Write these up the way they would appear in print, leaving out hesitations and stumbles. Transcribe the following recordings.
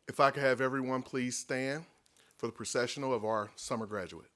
If I could have everyone please stand for the processional of our summer graduate.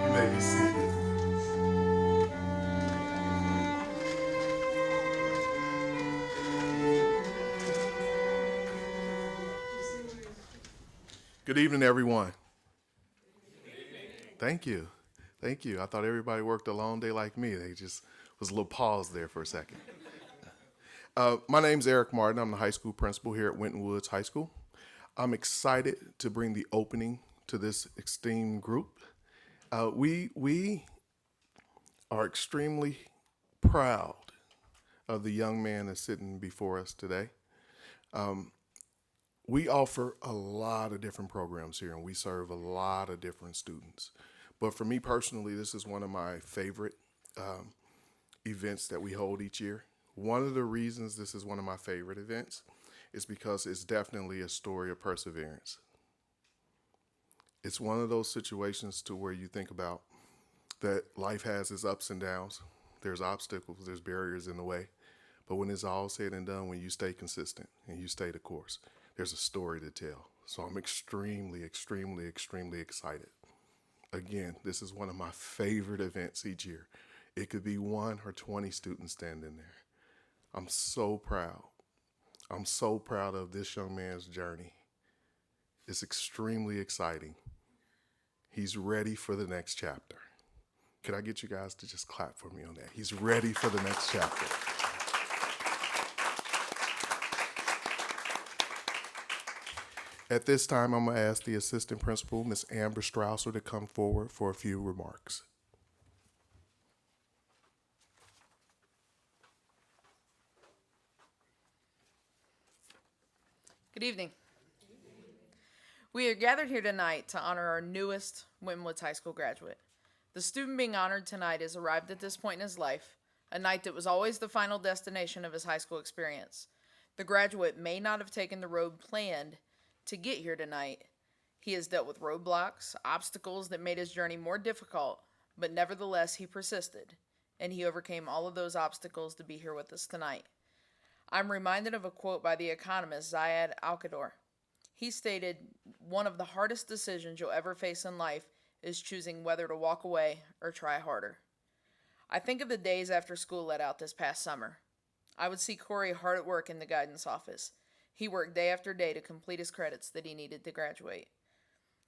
You may be seated. Good evening, everyone. Thank you. Thank you. I thought everybody worked a long day like me. They just was a little pause there for a second. My name's Eric Martin. I'm the high school principal here at Winton Woods High School. I'm excited to bring the opening to this esteemed group. We are extremely proud of the young man that's sitting before us today. We offer a lot of different programs here, and we serve a lot of different students. But for me personally, this is one of my favorite events that we hold each year. One of the reasons this is one of my favorite events is because it's definitely a story of perseverance. It's one of those situations to where you think about that life has its ups and downs. There's obstacles, there's barriers in the way. But when it's all said and done, when you stay consistent and you stay the course, there's a story to tell. So I'm extremely, extremely, extremely excited. Again, this is one of my favorite events each year. It could be 1 or 20 students standing there. I'm so proud. I'm so proud of this young man's journey. It's extremely exciting. He's ready for the next chapter. Could I get you guys to just clap for me on that? He's ready for the next chapter. At this time, I'm going to ask the assistant principal, Ms. Amber Strausser, to come forward for a few remarks. Good evening. We are gathered here tonight to honor our newest Winton Woods High School graduate. The student being honored tonight has arrived at this point in his life, a night that was always the final destination of his high school experience. The graduate may not have taken the road planned to get here tonight. He has dealt with roadblocks, obstacles that made his journey more difficult, but nevertheless he persisted, and he overcame all of those obstacles to be here with us tonight. I'm reminded of a quote by the economist Zayed Al-Qadar. He stated, "One of the hardest decisions you'll ever face in life is choosing whether to walk away or try harder." I think of the days after school let out this past summer. I would see Corey hard at work in the guidance office. He worked day after day to complete his credits that he needed to graduate.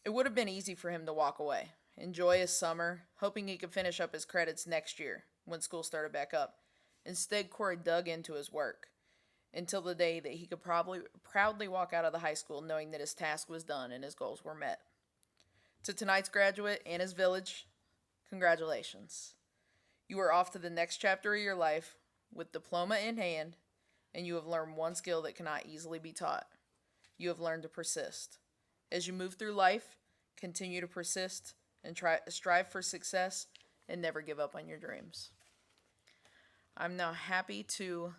It would have been easy for him to walk away, enjoy his summer, hoping he could finish up his credits next year when school started back up. Instead, Corey dug into his work until the day that he could probably proudly walk out of the high school knowing that his task was done and his goals were met. To tonight's graduate and his village, congratulations. You are off to the next chapter of your life with diploma in hand, and you have learned one skill that cannot easily be taught. You have learned to persist. As you move through life, continue to persist and strive for success and never give up on your dreams. I'm now happy to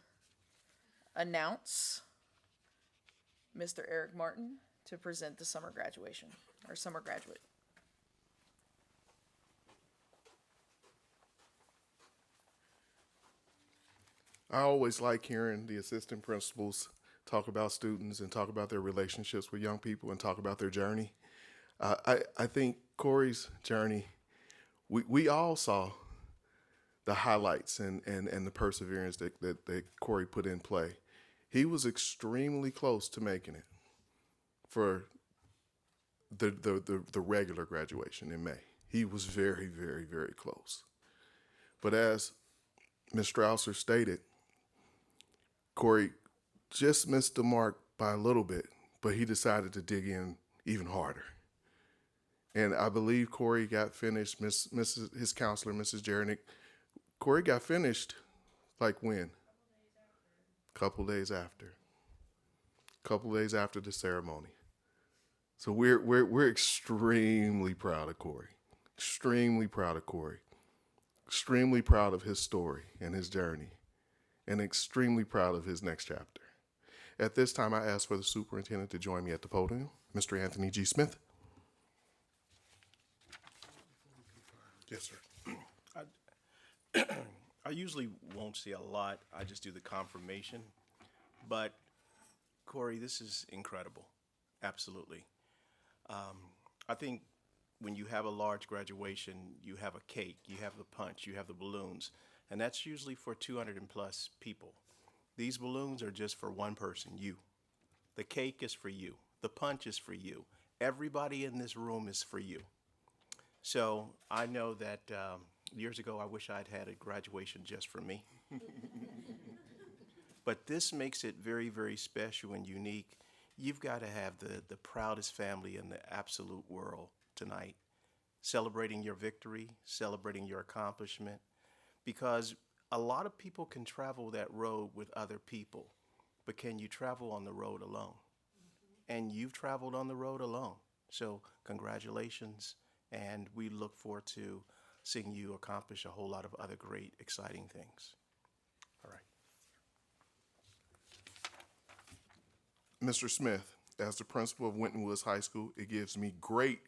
announce Mr. Eric Martin to present the summer graduation, or summer graduate. I always like hearing the assistant principals talk about students and talk about their relationships with young people and talk about their journey. I think Corey's journey, we all saw the highlights and the perseverance that Corey put in play. He was extremely close to making it for the regular graduation in May. He was very, very, very close. But as Ms. Strausser stated, Corey just missed the mark by a little bit, but he decided to dig in even harder. And I believe Corey got finished, his counselor, Mrs. Jernick, Corey got finished like when? Couple days after. Couple days after the ceremony. So we're extremely proud of Corey. Extremely proud of Corey. Extremely proud of his story and his journey. And extremely proud of his next chapter. At this time, I ask for the superintendent to join me at the podium, Mr. Anthony G. Smith. Yes, sir. I usually won't say a lot. I just do the confirmation. But Corey, this is incredible. Absolutely. I think when you have a large graduation, you have a cake, you have the punch, you have the balloons, and that's usually for 200 and plus people. These balloons are just for one person, you. The cake is for you. The punch is for you. Everybody in this room is for you. So I know that years ago, I wish I'd had a graduation just for me. But this makes it very, very special and unique. You've got to have the proudest family in the absolute world tonight, celebrating your victory, celebrating your accomplishment, because a lot of people can travel that road with other people, but can you travel on the road alone? And you've traveled on the road alone. So congratulations, and we look forward to seeing you accomplish a whole lot of other great, exciting things. All right. Mr. Smith, as the principal of Winton Woods High School, it gives me great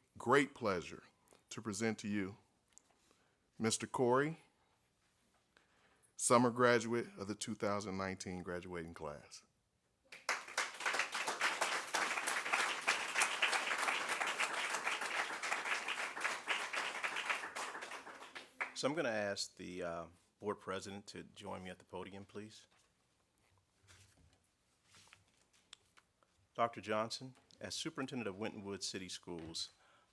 pleasure to present to you Mr. Corey, summer graduate of the 2019 graduating class. So I'm going to ask the board president to join me at the podium, please. Dr. Johnson, as superintendent of Winton Woods City Schools,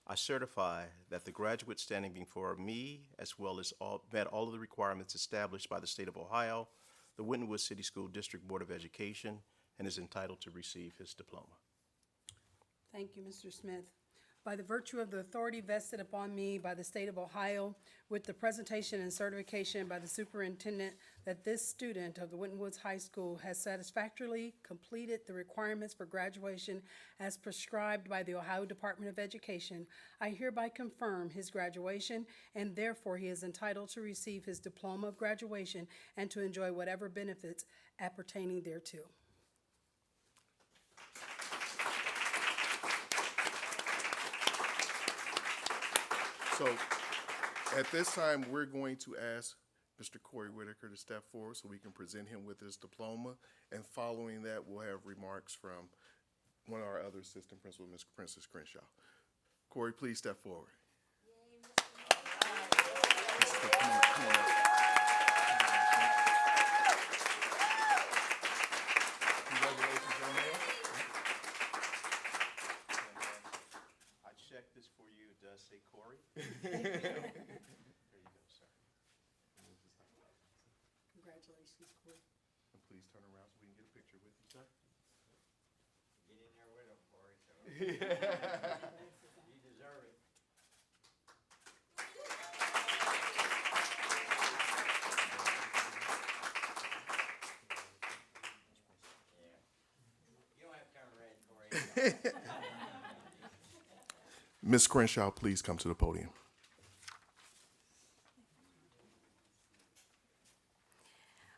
I certify that the graduate standing before me, as well as met all of the requirements established by the state of Ohio, the Winton Woods City School District Board of Education, and is entitled to receive his diploma. Thank you, Mr. Smith. By the virtue of the authority vested upon me by the state of Ohio, with the presentation and certification by the superintendent that this student of the Winton Woods High School has satisfactorily completed the requirements for graduation as prescribed by the Ohio Department of Education, I hereby confirm his graduation, and therefore he is entitled to receive his diploma of graduation and to enjoy whatever benefits appertaining thereto. So at this time, we're going to ask Mr. Corey Whitaker to step forward so we can present him with his diploma. And following that, we'll have remarks from one of our other assistant principals, Ms. Princess Crenshaw. Corey, please step forward. Come on up. Congratulations, young man. I checked this for you. It does say Corey. There you go, sir. Congratulations, Corey. And please turn around so we can get a picture with you, sir. Get in there with him, Corey. So you deserve it. Yeah. You don't have to turn red, Corey. Ms. Crenshaw, please come to the podium.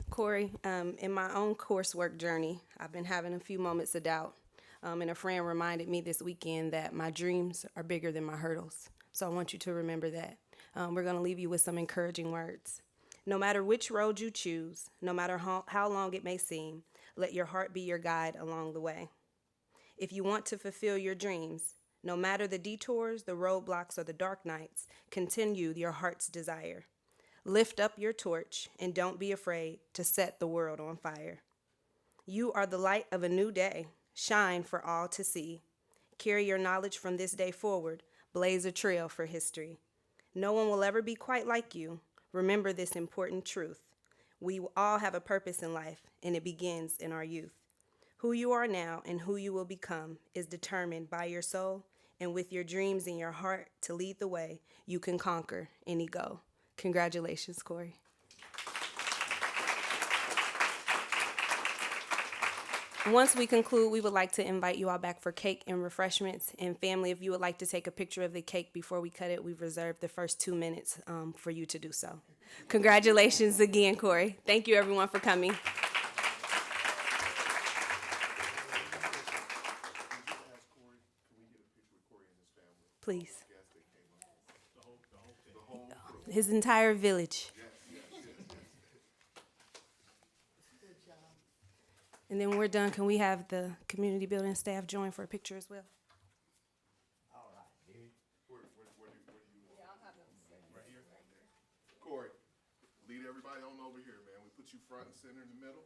Corey, in my own coursework journey, I've been having a few moments of doubt. And a friend reminded me this weekend that my dreams are bigger than my hurdles. So I want you to remember that. We're going to leave you with some encouraging words. No matter which road you choose, no matter how long it may seem, let your heart be your guide along the way. If you want to fulfill your dreams, no matter the detours, the roadblocks, or the dark nights, continue your heart's desire. Lift up your torch and don't be afraid to set the world on fire. You are the light of a new day. Shine for all to see. Carry your knowledge from this day forward. Blaze a trail for history. No one will ever be quite like you. Remember this important truth. We all have a purpose in life, and it begins in our youth. Who you are now and who you will become is determined by your soul, and with your dreams in your heart to lead the way, you can conquer any goal. Congratulations, Corey. Once we conclude, we would like to invite you all back for cake and refreshments. And family, if you would like to take a picture of the cake before we cut it, we've reserved the first 2 minutes for you to do so. Congratulations again, Corey. Thank you, everyone, for coming. Please. His entire village. And then when we're done, can we have the community building staff join for a picture as well? All right, dude. Where do you want? Right here? Corey, lead everybody on over here, man. We put you front and center in the middle.